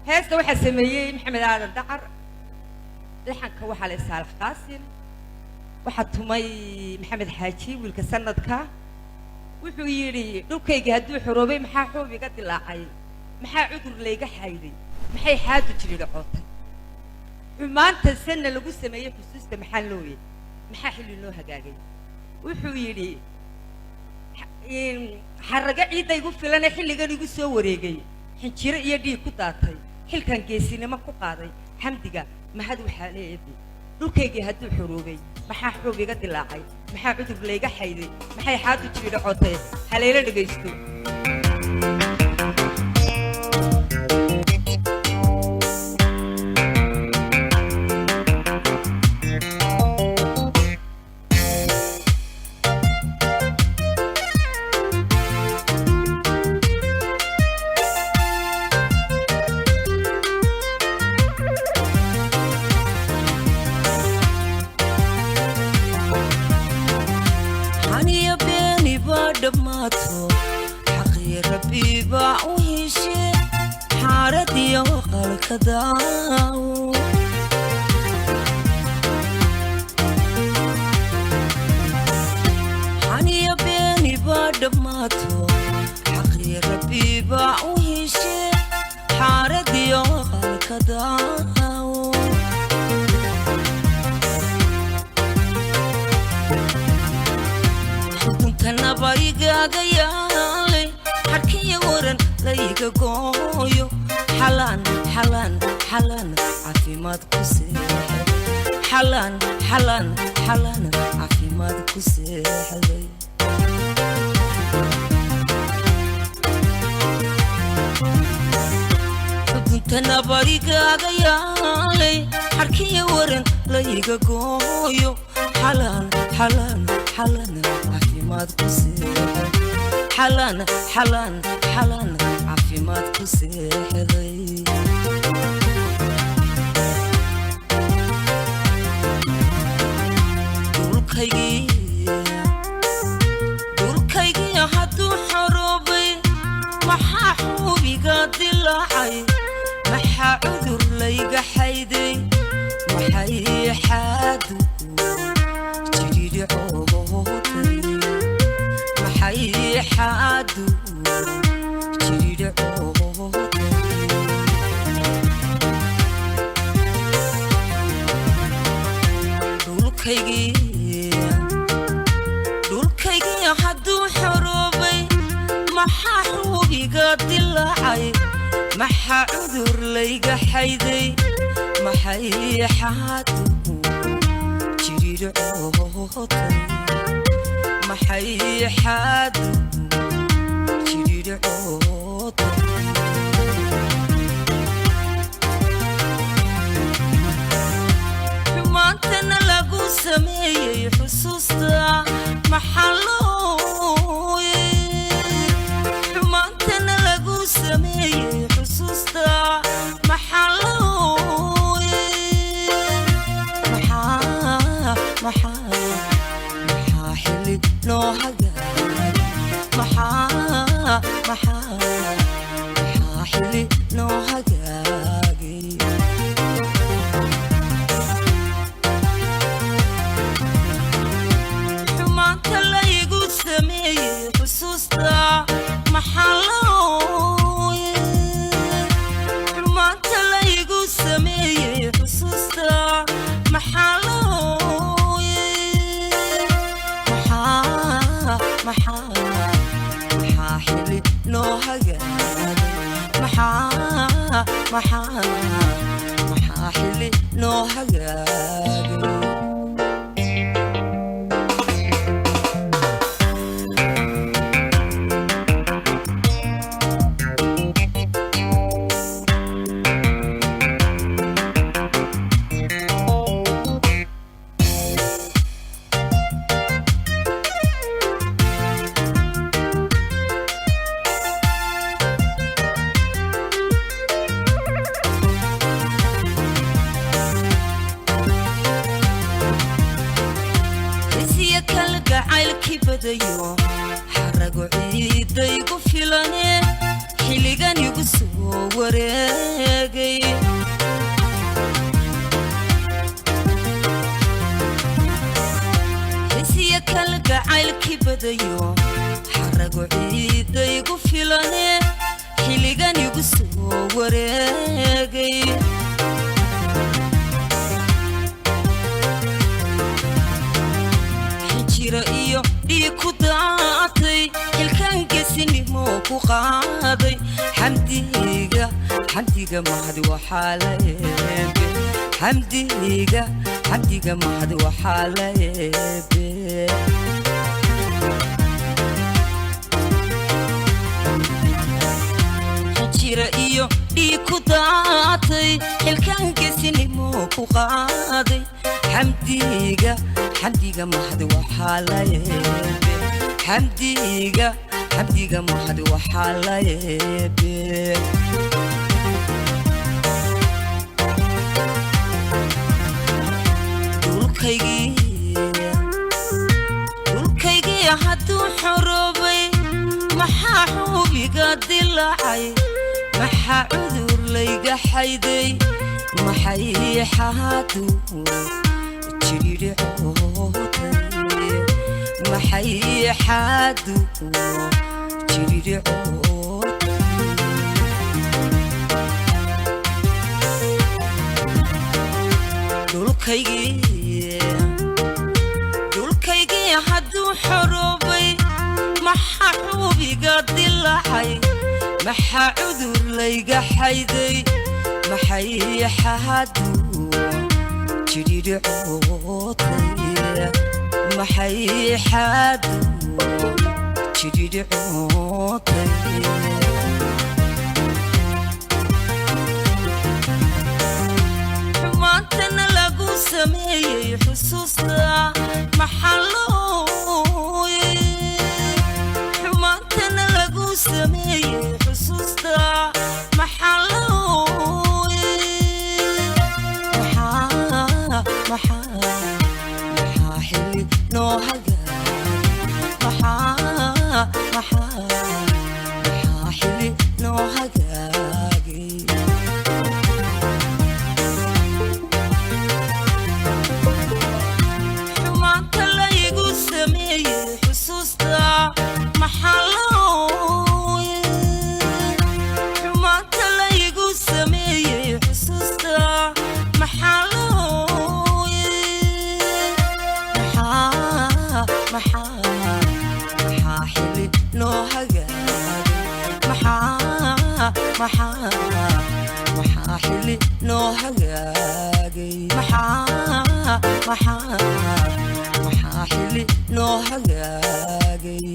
هسه واحد سميه محمد هذا الدعر لحن كوحة لسالف قاسم واحد تمي محمد حاجي والكسندك wuxuu yiri dhulkayga haduu xoroobay maxaa xoobi ka dilaacay maxaa cudur leega xayday maxay xaadu jiray qootay maanta sanna lagu sameeyay xusuusta maxaa looyay maxaa xilli loo hagaagay wuxuu yiri xaraga ciiday igu filan xilligan igu soo wareegay xinjiro iyo dhiig ku daatay xilkan geesinimo ku qaaday xamdiga mahad waxa leeyahay dhulkayga haduu xoroobay maxaa xoobiga dilaacay maxaa cudur leega xayday maxay xaadu jiray qootay haleelo dhageysto dayo xarago ciiday ku filane xiligan igu soo wareegay jacaylkii badayo xarago ciidaygu filane xilligan igu soo wareegay xijira iyo dhiig ku daatay xilkan geesinimo ku qaaday xamdiga mahad waxaa la eebe xamdiga mahad waxaa la eebe xijira iyo dhiig ku daatay xilkan geesinimo ku qaaday xamdiga mahad waxaa la eebe xamdiga mahad waxaa la eebe dhulkaygii hadduu xoroobay maxaa xubiga dilaacay maxaa cudur layga xayday maxay xaadu jiridhicootay maxay xaadu jiridhicootay dhulkaygii hadduu xoroobay maxaa xubiga dilaacay maxaa cudur layga xayday maxay xaadu jiridhicootay maxay xaadu jiridhicootay xumaantana lagu sameeyey xusuusta maxaa looye xumaantana lagu sameeyey xusuusta maxaa looye maxaa xilli noo hagaagay maxaa xilli noo hagaagay xumaanta laygu sameeyey xusuusta maxaa looye xumaanta laygu sameeyey xusuusta maxaa looye maxaa xilli noo hagaagay maxaa xilli noo hagaagay maxaa xilli noo hagaagay